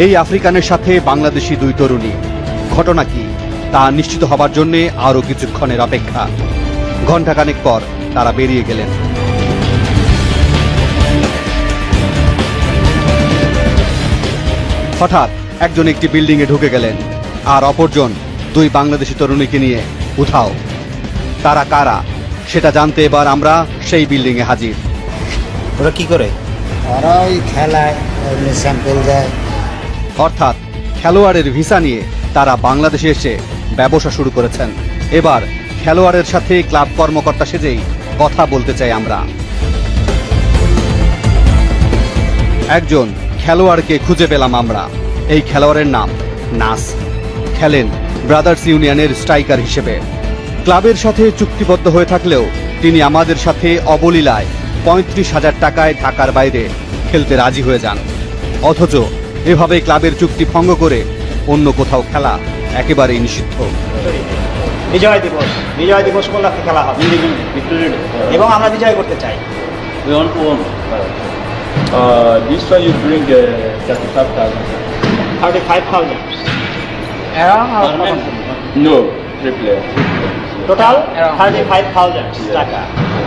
এই আফ্রিকানের সাথে বাংলাদেশি দুই তরুণী, ঘটনা কি তা নিশ্চিত হবার জন্য আরো কিছুক্ষণের অপেক্ষা। ঘণ্টাখানেক পর তারা বেরিয়ে গেলেন। হঠাৎ একজন একটি বিল্ডিং এ ঢুকে গেলেন, আর অপরজন দুই বাংলাদেশি তরুণীকে নিয়ে উধাও। তারা কারা সেটা জানতে এবার আমরা সেই বিল্ডিং এ হাজির। ওরা কি করে? ওরা ওই খেলায় স্যাম্পল দেয়। অর্থাৎ খেলোয়াড়ের ভিসা নিয়ে তারা বাংলাদেশে এসে ব্যবসা শুরু করেছেন। এবার খেলোয়াড়ের সাথে ক্লাব কর্মকর্তা সেজেই কথা বলতে চাই আমরা। একজন খেলোয়াড়কে খুঁজে পেলাম আমরা। এই খেলোয়াড়ের নাম নাস, খেলেন ব্রাদার্স ইউনিয়নের স্ট্রাইকার হিসেবে। ক্লাবের সাথে চুক্তিবদ্ধ হয়ে থাকলেও তিনি আমাদের সাথে অবলীলায় ৩৫,০০০ টাকায় ঢাকার বাইরে খেলতে রাজি হয়ে যান। অথচ এভাবে ক্লাবের চুক্তি ভঙ্গ করে অন্য কোথাও খেলা একেবারেই নিষিদ্ধ। বিজয় দিবস উপলক্ষে খেলা হবে এবং আমরা বিজয় করতে চাই। This one you bring 35,000. 35,000. No, 3 players. Total 35,000 টাকা।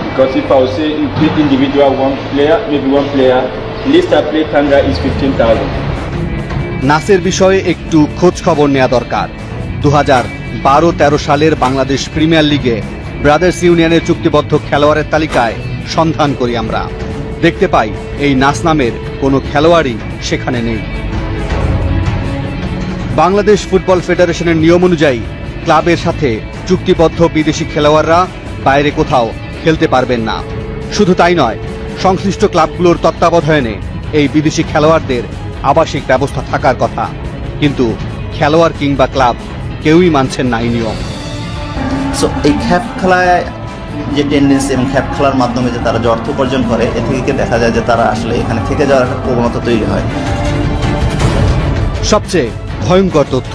Because if I would say individual maybe one player, least I play Tanga is 15,000. Naser বিষয়ে একটু খোঁজ খবর নেওয়া দরকার। 2012-13 সালের বাংলাদেশ প্রিমিয়ার লিগে ব্রাদার্স ইউনিয়নের চুক্তিবদ্ধ খেলোয়াড়ের তালিকায় সন্ধান করি আমরা। দেখতে পাই এই নাস নামের কোনো খেলোয়াড়ই সেখানে নেই। বাংলাদেশ ফুটবল ফেডারেশনের নিয়ম অনুযায়ী ক্লাবের সাথে চুক্তিবদ্ধ বিদেশি খেলোয়াড়রা বাইরে কোথাও খেলতে পারবেন না। শুধু তাই নয়, সংশ্লিষ্ট ক্লাবগুলোর তত্ত্বাবধানে এই বিদেশি খেলোয়াড়দের আবাসিক ব্যবস্থা থাকার কথা, কিন্তু খেলোয়াড় কিংবা ক্লাব কেউই মানছেন না এই নিয়ম। এই খ্যাপ খেলায় যে টেন্ডেন্সি এবং খ্যাপ খেলার মাধ্যমে যে তারা যে অর্থ উপার্জন করে, এ থেকে দেখা যায় যে তারা আসলে এখানে থেকে যাওয়ার একটা প্রবণতা তৈরি হয়। সবচেয়ে ভয়ঙ্কর তথ্য,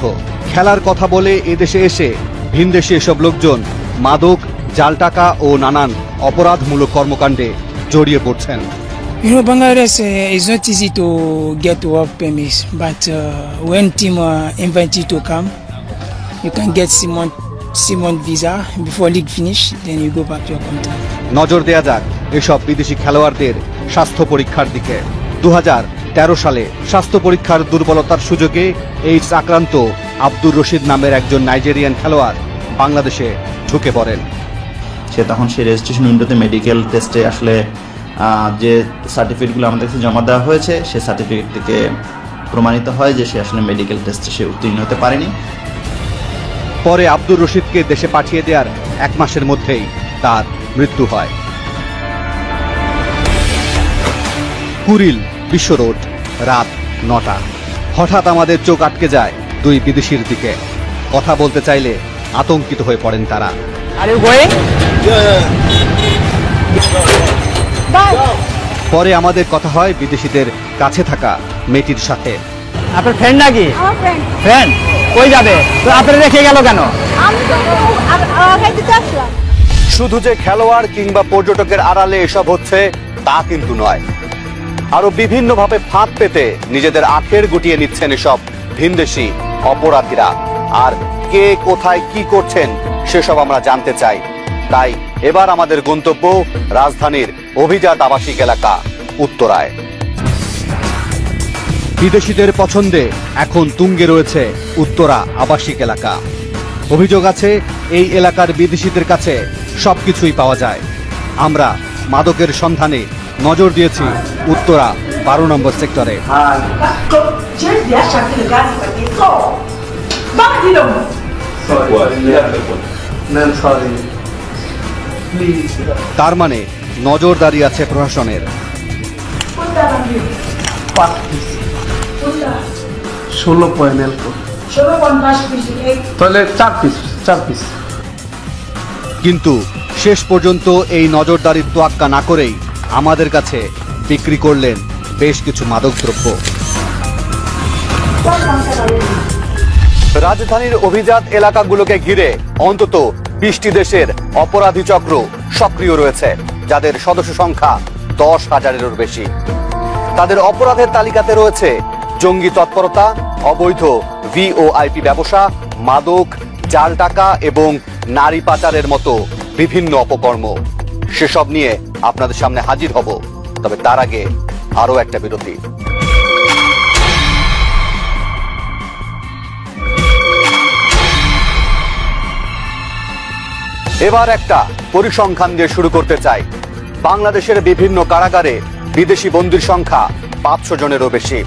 খেলার কথা বলে এদেশে এসে ভিনদেশে এসব লোকজন মাদক, জাল টাকা ও নানান অপরাধমূলক কর্মকাণ্ডে জড়িয়ে পড়ছেন। You know, Bangladesh is not easy to get work permits, but when team invite you to come, you can get Simon visa before league finish, then you go back to your country. নজর দেয়া যাক এসব বিদেশি খেলোয়াড়দের স্বাস্থ্য পরীক্ষার দিকে। 2013 সালে স্বাস্থ্য পরীক্ষার দুর্বলতার সুযোগে এইডস আক্রান্ত আব্দুর রশিদ নামের একজন নাইজেরিয়ান খেলোয়াড় বাংলাদেশে ঢুকে পড়েন। সে তখন সেই রেজিস্ট্রেশন উইন্ডোতে মেডিকেল টেস্টে আসলে যে সার্টিফিকেটগুলো আমাদের কাছে জমা দেওয়া হয়েছে, সে সার্টিফিকেট থেকে প্রমাণিত হয় যে সে আসলে মেডিকেল টেস্টে সে উত্তীর্ণ হতে পারেনি। পরে আব্দুর রশিদকে দেশে পাঠিয়ে দেওয়ার 1 মাসের মধ্যেই তার মৃত্যু হয়। কুড়িল বিশ্ব রোড, রাত 9টা। হঠাৎ আমাদের চোখ আটকে যায় দুই বিদেশির দিকে। কথা বলতে চাইলে আতঙ্কিত হয়ে পড়েন তারা। পরে আমাদের কথা হয় বিদেশিদের কাছে থাকা মেয়েটির সাথে। আপনার ফ্রেন্ড নাকি? ফ্রেন্ড কই যাবে? তো আপনি রেখে গেল কেন? শুধু যে খেলোয়াড় কিংবা পর্যটকের আড়ালে এসব হচ্ছে তা কিন্তু নয়, আরো বিভিন্নভাবে ফাঁদ পেতে নিজেদের আখের গুটিয়ে নিচ্ছেন এসব ভিনদেশি অপরাধীরা। আর কে কোথায় কি করছেন সেসব আমরা জানতে চাই। তাই এবার আমাদের গন্তব্য রাজধানীর অভিজাত আবাসিক এলাকা উত্তরায়। বিদেশিদের পছন্দে এখন তুঙ্গে রয়েছে উত্তরা আবাসিক এলাকা। অভিযোগ আছে এই এলাকার বিদেশিদের কাছে সবকিছুই পাওয়া যায়। আমরা মাদকের সন্ধানে নজর দিয়েছি উত্তরা 12 নম্বর সেক্টরে। তার মানে নজরদারি আছে প্রশাসনের। 4 পিস। কিন্তু শেষ পর্যন্ত এই নজরদারির তোয়াক্কা না করেই আমাদের কাছে বিক্রি করলেন বেশ কিছু মাদকদ্রব্য। রাজধানীর অভিজাত এলাকাগুলোকে ঘিরে অন্তত 20টি দেশের অপরাধী চক্র সক্রিয় রয়েছে, যাদের সদস্য সংখ্যা 10,000-এরও বেশি। তাদের অপরাধের তালিকাতে রয়েছে জঙ্গি তৎপরতা, অবৈধ ভিওআইপি ব্যবসা, মাদক, জাল টাকা এবং নারী পাচারের মতো বিভিন্ন অপকর্ম। সেসব নিয়ে আপনাদের সামনে হাজির হব, তবে তার আগে আরো একটা বিরতি। এবার একটা পরিসংখ্যান দিয়ে শুরু করতে চাই। বাংলাদেশের বিভিন্ন কারাগারে বিদেশি বন্দির সংখ্যা 500 জনেরও বেশি,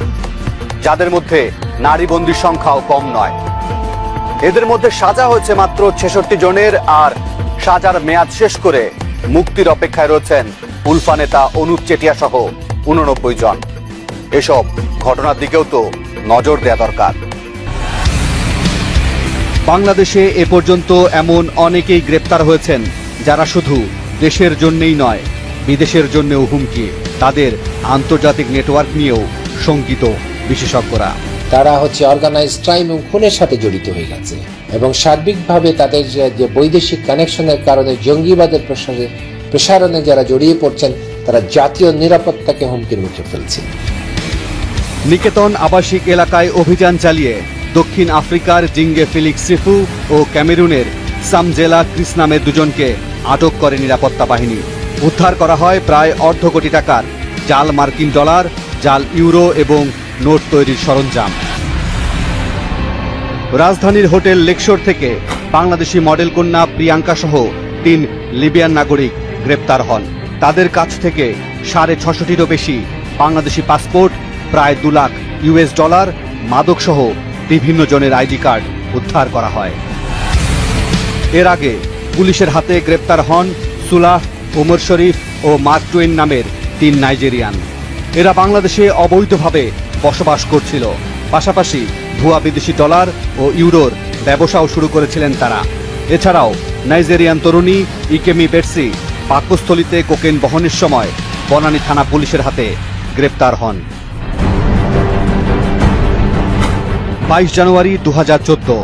যাদের মধ্যে নারী বন্দির সংখ্যাও কম নয়। এদের মধ্যে সাজা হয়েছে মাত্র 66 জনের, আর সাজার মেয়াদ শেষ করে মুক্তির অপেক্ষায় রয়েছেন উলফা নেতা অনুপ চেটিয়া সহ 89 জন। এসব ঘটনার দিকেও তো নজর দেয়া দরকার। বাংলাদেশে এ পর্যন্ত এমন অনেকেই গ্রেপ্তার হয়েছেন যারা শুধু দেশের জন্যই নয়, বিদেশের জন্যও হুমকি। তাদের আন্তর্জাতিক নেটওয়ার্ক নিয়েও শঙ্কিত বিশেষজ্ঞরা। তারা অর্গানাইজড ক্রাইম এবং খুনের সাথে জড়িত হয়ে গেছে এবং সার্বিকভাবে তাদের যে বৈদেশিক কানেকশনের কারণে জঙ্গিবাদের প্রসারণে যারা জড়িয়ে পড়ছেন, তারা জাতীয় নিরাপত্তাকে হুমকির মুখে ফেলছে। নিকেতন আবাসিক এলাকায় অভিযান চালিয়ে দক্ষিণ আফ্রিকার জিঙ্গে ফিলিক্স সিফু ও ক্যামেরুনের সামজেলা ক্রিস নামে দুজনকে আটক করে নিরাপত্তা বাহিনী। উদ্ধার করা হয় প্রায় অর্ধ কোটি টাকার জাল মার্কিন ডলার, জাল ইউরো এবং নোট তৈরির সরঞ্জাম। রাজধানীর হোটেল লেকশোর থেকে বাংলাদেশি মডেল কন্যা প্রিয়াঙ্কা সহ 3 লিবিয়ান নাগরিক গ্রেপ্তার হন। তাদের কাছ থেকে 650টিরও বেশি বাংলাদেশি পাসপোর্ট, প্রায় 2 লাখ ইউএস ডলার, মাদক সহ বিভিন্ন জনের আইডি কার্ড উদ্ধার করা হয়। এর আগে পুলিশের হাতে গ্রেপ্তার হন সুলাহ, ওমর শরীফ ও মার্ক টুয়েন নামের 3 নাইজেরিয়ান। এরা বাংলাদেশে অবৈধভাবে বসবাস করছিল, পাশাপাশি ভুয়া বিদেশি ডলার ও ইউরোর ব্যবসাও শুরু করেছিলেন তারা। এছাড়াও নাইজেরিয়ান তরুণী ইকেমি বেটসি পাকস্থলীতে কোকেন বহনের সময় বনানী থানা পুলিশের হাতে গ্রেপ্তার হন। 22 জানুয়ারি 2014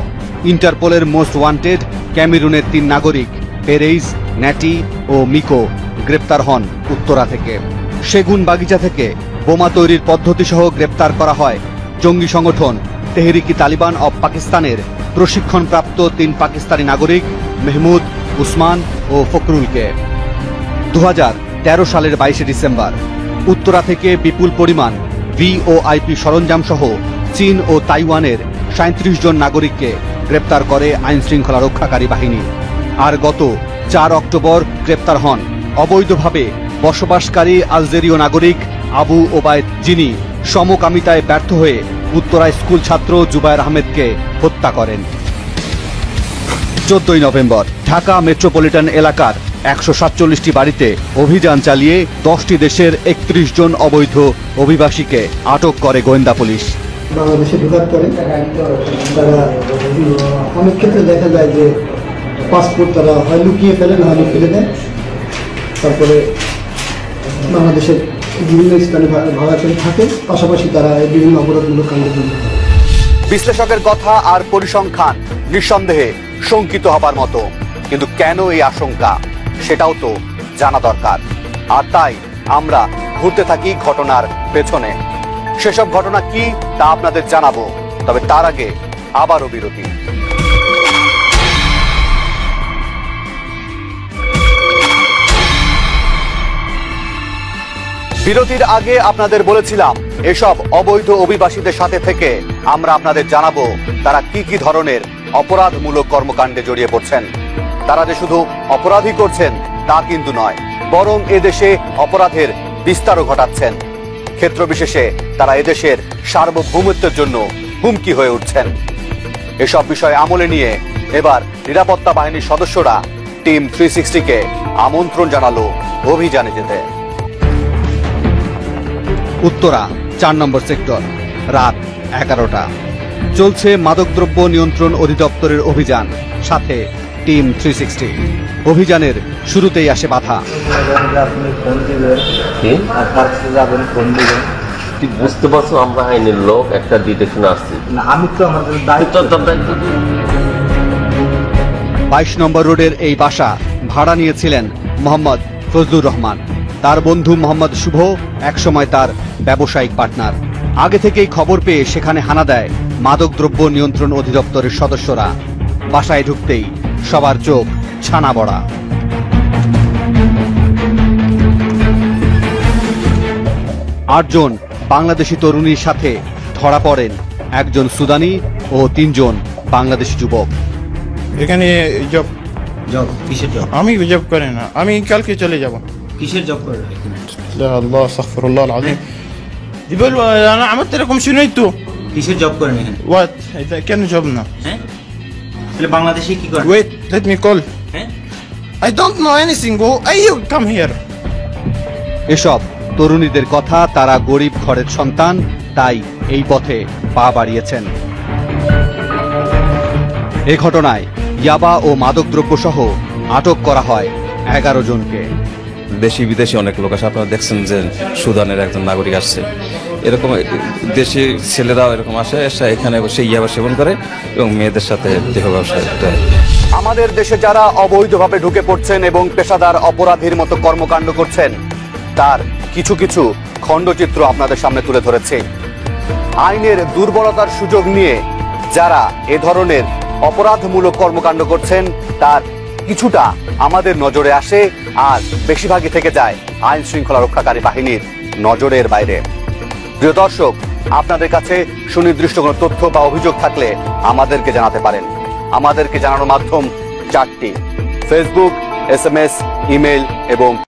ইন্টারপোলের মোস্ট ওয়ান্টেড ক্যামেরুনের 3 নাগরিক পেরেইজ, ন্যাটি ও মিকো গ্রেপ্তার হন উত্তরা থেকে। সেগুন বাগিচা থেকে বোমা তৈরির পদ্ধতি সহ গ্রেপ্তার করা হয় জঙ্গি সংগঠন তেহরিকি তালিবান অব পাকিস্তানের প্রশিক্ষণপ্রাপ্ত 3 পাকিস্তানি নাগরিক মেহমুদ, উসমান ও ফকরুলকে। 2013 সালের 22 ডিসেম্বর উত্তরা থেকে বিপুল পরিমাণ ভিওআইপি সরঞ্জাম সহ চীন ও তাইওয়ানের 37 জন নাগরিককে গ্রেপ্তার করে আইন শৃঙ্খলা রক্ষাকারী বাহিনী। আর গত 4 অক্টোবর গ্রেপ্তার হন অবৈধভাবে বসবাসকারী আলজেরীয় নাগরিক আবু ওবায়দ, যিনি সমকামিতায় ব্যর্থ হয়ে উত্তরায় স্কুল ছাত্র জুবায়ের আহমেদকে হত্যা করেন। 14 নভেম্বর ঢাকা মেট্রোপলিটন এলাকার 147টি বাড়িতে অভিযান চালিয়ে 10টি দেশের 31 জন অবৈধ অভিবাসীকে আটক করে গোয়েন্দা পুলিশ। বাংলাদেশে ঢোকার পরে তারা অনেক ক্ষেত্রে দেখা যায় যে পাসপোর্ট তারা হয় লুকিয়ে ফেলে, না হলে ফেলে দেয়। তারপরে বাংলাদেশের বিভিন্ন স্থানে ভাড়া করে থাকে, পাশাপাশি তারা বিভিন্ন অপরাধমূলক কাণ্ডে জড়িত হয়। বিশ্লেষকের কথা আর পরিসংখ্যান নিঃসন্দেহে শঙ্কিত হবার মতো, কিন্তু কেন এই আশঙ্কা সেটাও তো জানা দরকার। আর তাই আমরা ঘুরতে থাকি ঘটনার পেছনে। সেসব ঘটনা কি তা আপনাদের জানাবো, তবে তার আগে আবারও বিরতি। বিরতির আগে আপনাদের বলেছিলাম এসব অবৈধ অভিবাসীদের সাথে থেকে আমরা আপনাদের জানাবো তারা কি কি ধরনের অপরাধমূলক কর্মকাণ্ডে জড়িয়ে পড়ছেন। তারা যে শুধু অপরাধী করছেন তা কিন্তু নয়, বরং এদেশে অপরাধের বিস্তারও ঘটাচ্ছেন। ক্ষেত্র বিশেষে তারা এদেশের সার্বভৌমত্বের জন্য হুমকি হয়ে উঠছেন। এসব বিষয় আমলে নিয়ে এবার নিরাপত্তা বাহিনীর সদস্যরা টিম 360-কে আমন্ত্রণ জানালো অভিযানে যেতে। উত্তরা 4 নম্বর সেক্টর, রাত 11টা। চলছে মাদকদ্রব্য নিয়ন্ত্রণ অধিদপ্তরের অভিযান, সাথে টিম 360। অভিযানের শুরুতেই আসে বাধা। আপনি ফোন দিবেন, যাবেন, ফোন দিবেন, বুঝতে পারছো আমরা আইনের লোক, একটা ডিটেকশন আসছি। আমি তো আমাদের দায়িত্ব। 22 নম্বর রোডের এই বাসা ভাড়া নিয়েছিলেন মোহাম্মদ ফজলুর রহমান। তার বন্ধু মোহাম্মদ শুভ একসময় তার ব্যবসায়িক পার্টনার। আগে থেকেই খবর পেয়ে সেখানে হানা দেয় মাদকদ্রব্য নিয়ন্ত্রণ অধিদপ্তরের সদস্যরা। বাসায় ঢুকতেই সবার চোখ ছানা বড়া। আটজন বাংলাদেশি তরুণীর সাথে ধরা পড়েন একজন সুদানি ও 3 জন বাংলাদেশি যুবক। এখানে জব জব কিসের জব? আমি জব করি না, আমি কালকে চলে যাব। কিসের জব করে? আল্লাহ আস্তাগফিরুল্লাহ আল-আযীম। জিবল انا عملت لكم شنو انتو কিসের জব করেন এখানে? وات কেন জব না? হ্যাঁ, তাহলে বাংলাদেশে কি করেন? Wait, let me call. হ্যাঁ, I don't know anything. Go, you come here. এসব তরুণীদের কথা, তারা গরিব ঘরের সন্তান, তাই এই পথে পা বাড়িয়েছেন। এ ঘটনায় ইয়াবা ও মাদকদ্রব্য সহ আটক করা হয় 11 জনকে। দেশি বিদেশি অনেক লোক আসে, আপনারা দেখছেন যে সুদানের একজন নাগরিক আসছে, এরকম দেশি ছেলেরাও এরকম আসে, এসে এখানে বসে ইয়াবা সেবন করে এবং মেয়েদের সাথে দেহ ব্যবসা করে। আমাদের দেশে যারা অবৈধভাবে ঢুকে পড়ছেন এবং পেশাদার অপরাধীর মতো কর্মকাণ্ড করছেন, তার কিছু কিছু খণ্ডচিত্র আপনাদের সামনে তুলে ধরেছে। আইনের দুর্বলতার সুযোগ নিয়ে যারা এ ধরনের অপরাধমূলক কর্মকাণ্ড করছেন, তার কিছুটা আমাদের নজরে আসে, আর বেশিরভাগই থেকে যায় আইন শৃঙ্খলা রক্ষাকারী বাহিনীর নজরের বাইরে। প্রিয় দর্শক, আপনাদের কাছে সুনির্দিষ্ট কোনো তথ্য বা অভিযোগ থাকলে আমাদেরকে জানাতে পারেন। আমাদেরকে জানানোর মাধ্যম 4টি: ফেসবুক, SMS, ইমেইল এবং